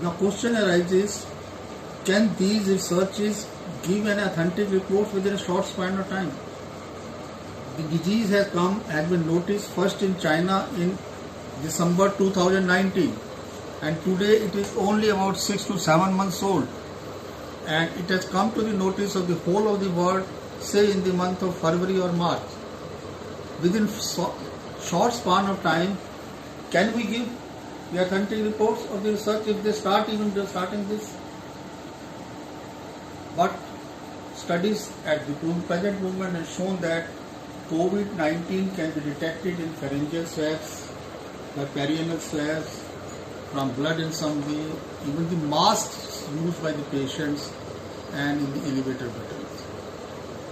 The question arises, can these researches give an authentic report within a short span of time? The disease has been noticed first in China in December 2019, and today it is only about 6 to 7 months old, and it has come to the notice of the whole of the world, say in the month of February or March. Within short span of time, can we give the authentic reports of the research if they starting this? But studies at the present moment have shown that COVID-19 can be detected in pharyngeal swabs, by perianal swabs, from blood in some way, even the masks used by the patients and in the elevator buttons.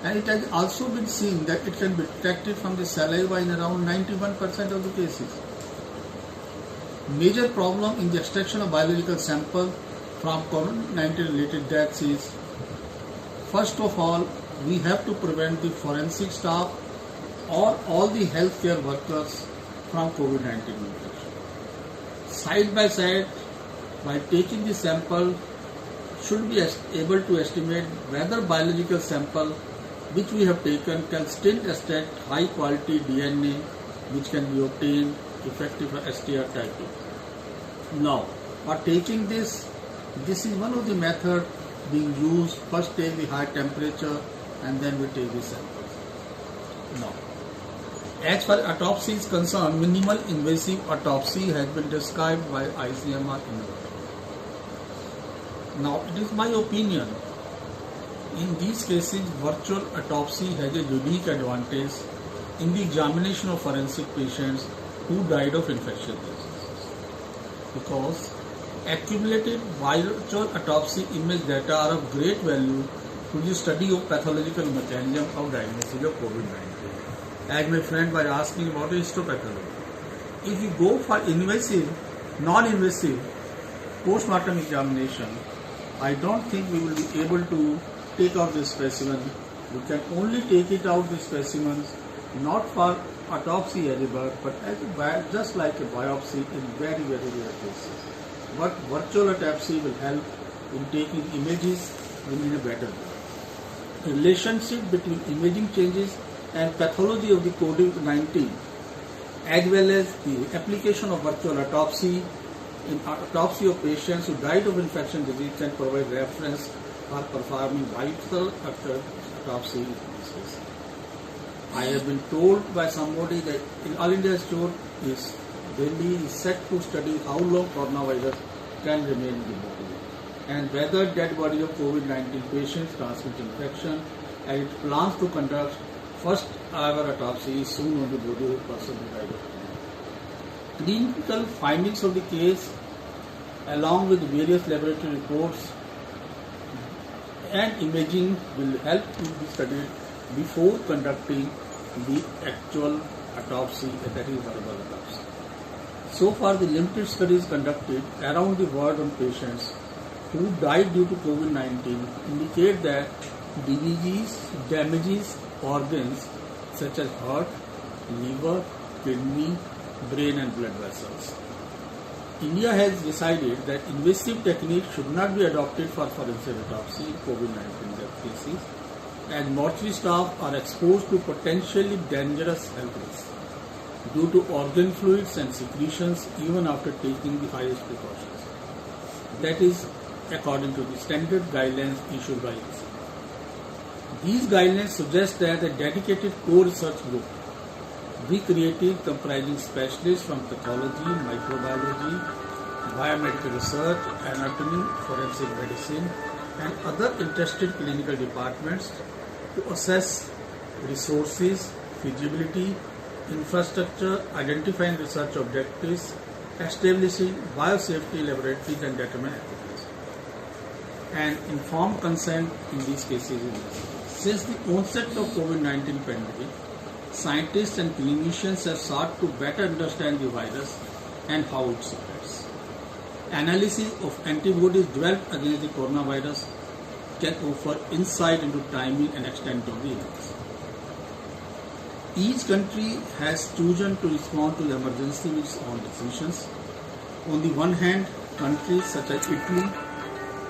And it has also been seen that it can be detected from the saliva in around 91% of the cases. Major problem in the extraction of biological sample from COVID-19 related deaths is, first of all, we have to prevent the forensic staff or all the healthcare workers from COVID-19 infection. Side by side, by taking the sample, should be able to estimate whether biological sample which we have taken can still extract high quality DNA which can be obtained effective for STR typing. Now, for taking this is one of the methods being used. First take the high temperature and then we take the samples. Now, as far as autopsy is concerned, minimal invasive autopsy has been described by ICMR in the world. Now, it is my opinion, in these cases, virtual autopsy has a unique advantage in the examination of forensic patients who died of infectious diseases, because accumulated virtual autopsy image data are of great value to the study of pathological mechanism of diagnosis of COVID-19. As my friend was asking about histopathology, if you go for invasive, non-invasive post-mortem examination, I don't think we will be able to take out the specimen. We can only take it out the specimens not for autopsy as a birth, but as just like a biopsy in very, very rare cases. But virtual autopsy will help in taking images in a better way. Relationship between imaging changes and pathology of the COVID-19, as well as the application of virtual autopsy in autopsy of patients who died of infection disease, can provide reference for performing vital autopsy cases. I have been told by somebody that in All India Institute is Delhi is set to study how long coronavirus can remain in the body and whether dead body of COVID-19 patients transmit infection, and it plans to conduct first ever autopsy soon on the body of the person who died of COVID. Clinical findings of the case along with various laboratory reports and imaging will help to be studied before conducting the actual autopsy, that is verbal autopsy. So far, the limited studies conducted around the world on patients who died due to COVID-19 indicate that disease damages organs such as heart, liver, kidney, brain and blood vessels. India has decided that invasive techniques should not be adopted for forensic autopsy in COVID-19 death cases, and mortuary staff are exposed to potentially dangerous health risks due to organ fluids and secretions even after taking the highest precautions. That is according to the standard guidelines issued by ICMR. These guidelines suggest that a dedicated core research group be created comprising specialists from pathology, microbiology, biomedical research, anatomy, forensic medicine and other interested clinical departments to assess resources, feasibility, infrastructure, identifying research objectives, establishing biosafety laboratories and determine efficacy, and informed consent in these cases. Since the onset of COVID-19 pandemic, scientists and clinicians have sought to better understand the virus and how it spreads. Analysis of antibodies developed against the coronavirus can offer insight into timing and extent of the illness. Each country has chosen to respond to the emergency with its own decisions. On the one hand, countries such as Italy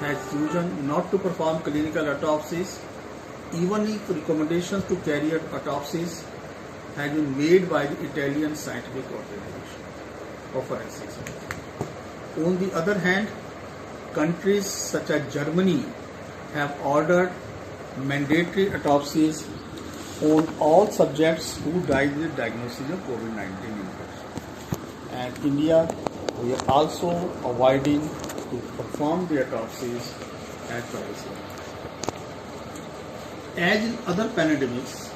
has chosen not to perform clinical autopsies, even if recommendations to carry out autopsies have been made by the Italian Scientific Organization of Forensic Science. On the other hand, countries such as Germany have ordered mandatory autopsies on all subjects who died with diagnosis of COVID-19 infection. And India, we are also avoiding to perform the autopsies at present. As in other pandemics,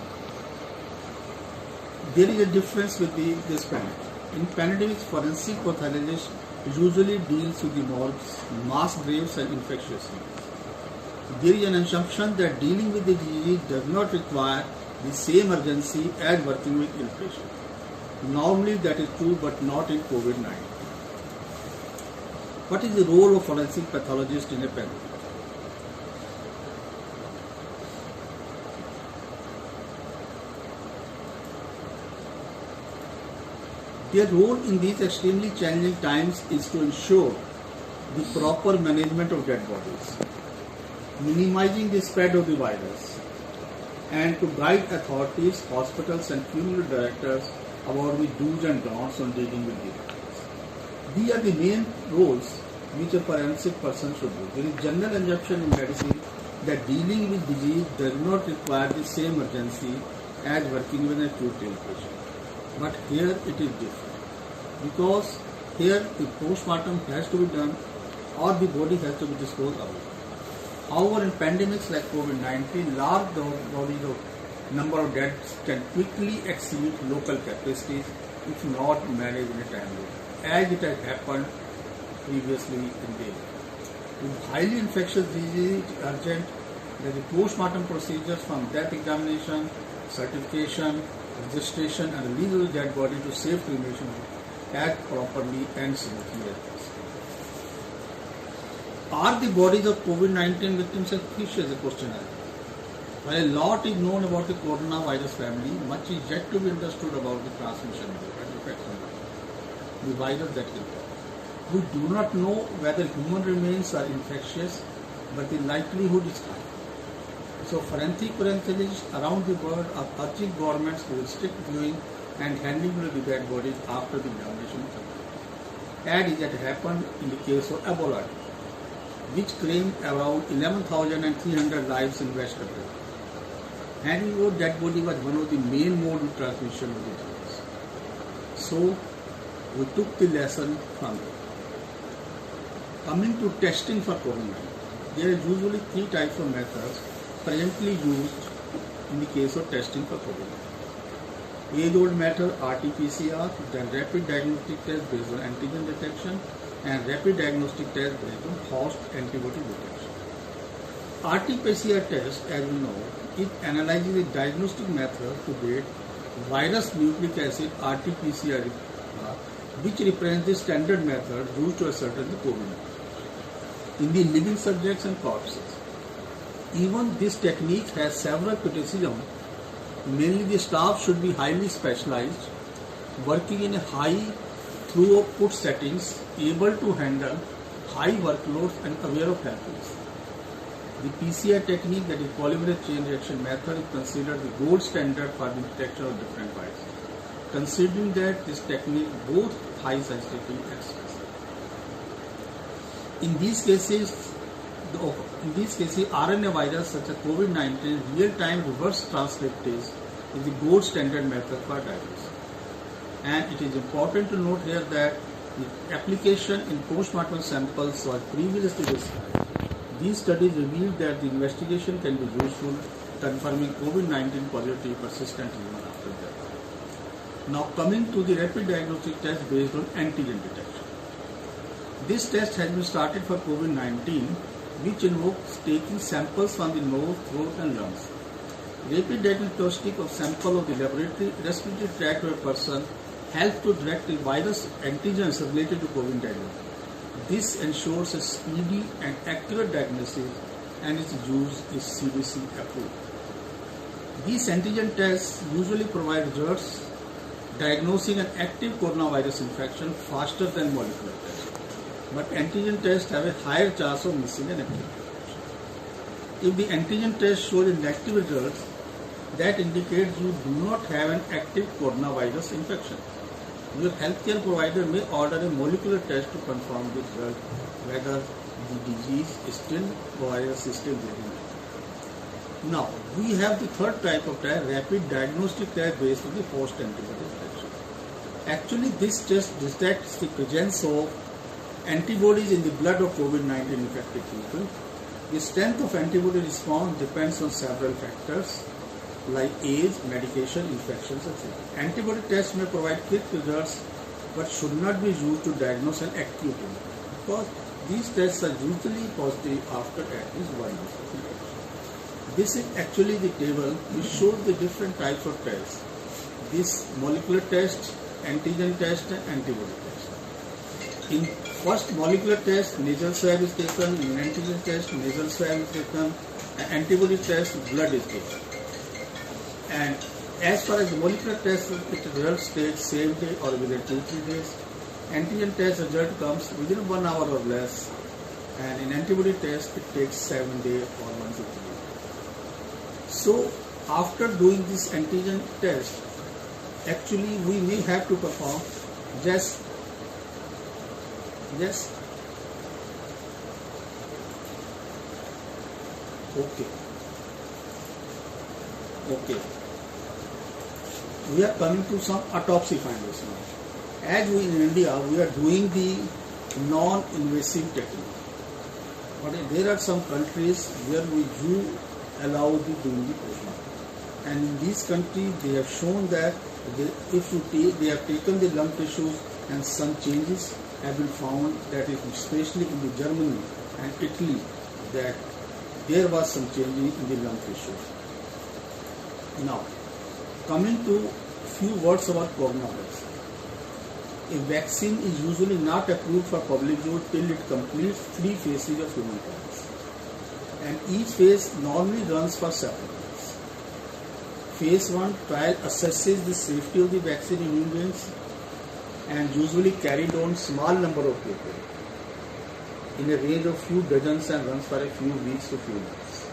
there is a difference with this pandemic. In pandemics, forensic pathologist usually deals with the morgues, mass graves and infectious disease. There is an assumption that dealing with the disease does not require the same urgency as working with ill patients. Normally that is true, but not in COVID-19. What is the role of forensic pathologist in a pandemic? Their role in these extremely challenging times is to ensure the proper management of dead bodies, minimizing the spread of the virus, and to guide authorities, hospitals and funeral directors about the do's and don'ts on dealing with the virus. These are the main roles which a forensic person should do. There is general assumption in medicine that dealing with disease does not require the same urgency as working with an acute ill patient. But here it is different, because here the postmortem has to be done or the body has to be disposed of. However, in pandemics like COVID-19, large bodies of number of deaths can quickly exceed local capacities if not managed in a timely way, as it has happened previously in the area. With highly infectious disease, it is urgent that the postmortem procedures from death examination, certification, registration and release of the dead body to safe cremation act properly and smoothly as possible. Are the bodies of COVID-19 victims suspicious? A question is. While a lot is known about the coronavirus family, much is yet to be understood about the transmission and effects on the virus that will cause. We do not know whether human remains are infectious, but the likelihood is high. So forensic forensics around the world are urging governments to restrict viewing and handling of the dead bodies after the examination of the body. As it happened in the case of Ebola, which claimed around 11,300 lives in West Africa. Handling of dead body was one of the main modes of transmission of the disease. So we took the lesson from it. Coming to testing for COVID-19, there are usually three types of methods presently used in the case of testing for COVID-19. Age-old method RT-PCR, then rapid diagnostic test based on antigen detection, and rapid diagnostic test based on host antibody detection. RT-PCR test, as we know, it analyzes the diagnostic method to date virus nucleic acid RT-PCR, which represents the standard method used to ascertain the COVID-19 in the living subjects and corpses. Even this technique has several criticisms. Mainly the staff should be highly specialized, working in a high throughput settings, able to handle high workloads and aware of health risks. The PCR technique, that is polymerase chain reaction method, is considered the gold standard for the detection of different viruses, considering that this technique both high sensitivity and sensitivity. In these cases, RNA virus such as COVID-19 real-time reverse transcriptase is the gold standard method for diagnosis. And it is important to note here that the application in postmortem samples was previously described. These studies revealed that the investigation can be useful confirming COVID-19 positivity persistent even after death. Now coming to the rapid diagnostic test based on antigen detection. This test has been started for COVID-19, which involves taking samples from the nose, throat and lungs. Rapid diagnostic of sample of the laboratory respiratory tract of a person helps to detect the virus antigens related to COVID-19. This ensures a speedy and accurate diagnosis, and its use is CDC approved. These antigen tests usually provide results diagnosing an active coronavirus infection faster than molecular tests. but antigen tests have a higher chance of missing an active. If the antigen test shows a negative result, that indicates you do not have an active coronavirus infection. Your healthcare provider may order a molecular test to confirm the result, whether the disease is still virus is still there. Now, we have the third type of test, rapid diagnostic test based on the post-antibody infection. Actually, this test detects the presence of antibodies in the blood of COVID-19 infected people. The strength of antibody response depends on several factors like age, medication, infections, etc. Antibody tests may provide quick results but should not be used to diagnose an acute infection because these tests are usually positive after at least 1 month of infection. This is actually the table which shows the different types of tests. This molecular test, antigen test and antibody test. In first molecular test, nasal swab is taken. In antigen test, nasal swab is taken. Antibody test, blood is taken. And as far as the molecular test, it results take same day or within 2-3 days. Antigen test result comes within 1 hour or less. And in antibody test, it takes 7 days or 1 to 3 days. So after doing this antigen test, actually we may have to perform just okay. We are coming to some autopsy findings now. As we in India, we are doing the non-invasive technique. But there are some countries where we do allow the doing the postmortem. And in these countries, they have shown that they have taken the lung tissues and some changes have been found, that is especially in the Germany and Italy, that there was some changes in the lung tissues. Now, coming to few words about coronavirus. A vaccine is usually not approved for public use till it completes 3 phases of human trials. And each phase normally runs for several months. Phase 1 trial assesses the safety of the vaccine in human beings and usually carried on small number of people in a range of few dozens and runs for a few weeks to few months.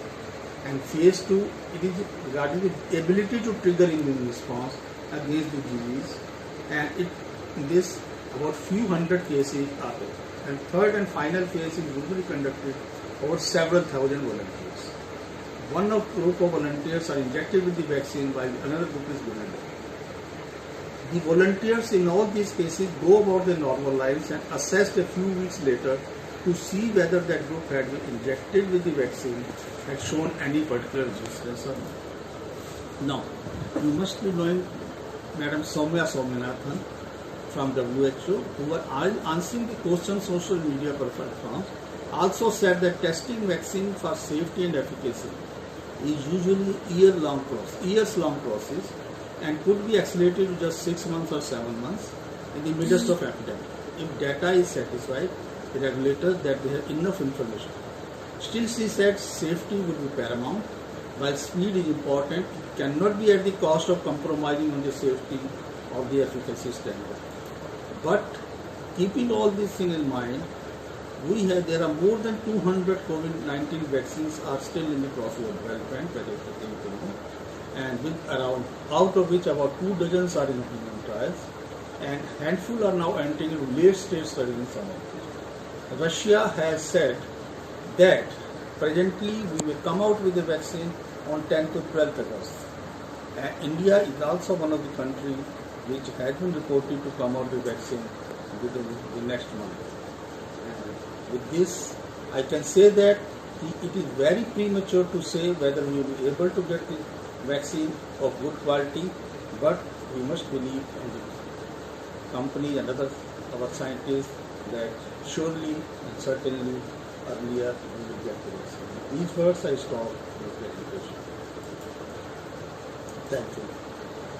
And phase 2, it is regarding the ability to trigger immune response against the disease, and in this about few hundred cases are there. And third and final phase is usually conducted over several thousand volunteers. One group of volunteers are injected with the vaccine while another group is given it. The volunteers in all these cases go about their normal lives and assessed a few weeks later to see whether that group had been injected with the vaccine had shown any particular resistance or not. Now, you must be knowing Madam Soumya Swaminathan from WHO, who were answering the questions social media platforms, also said that testing vaccine for safety and efficacy is usually years-long process and could be accelerated to just 6 months or 7 months in the midst of epidemic, if data is satisfied the regulators that they have enough information. Still, she said safety would be paramount, while speed is important. It cannot be at the cost of compromising on the safety of the efficacy standard. But keeping all these things in mind, there are more than 200 COVID-19 vaccines are still in the process of development, and with around, out of which about 2 dozens are in human trials, and handful are now entering into late-stage studies in some of them. Russia has said that presently we will come out with the vaccine on 10th to 12th August. And India is also one of the countries which has been reported to come out with the vaccine within the next month. And with this, I can say that it is very premature to say whether we will be able to get the vaccine of good quality, but we must believe in the company and our scientists that surely and certainly earlier we will get the vaccine. These words I stop with the presentation. Thank you.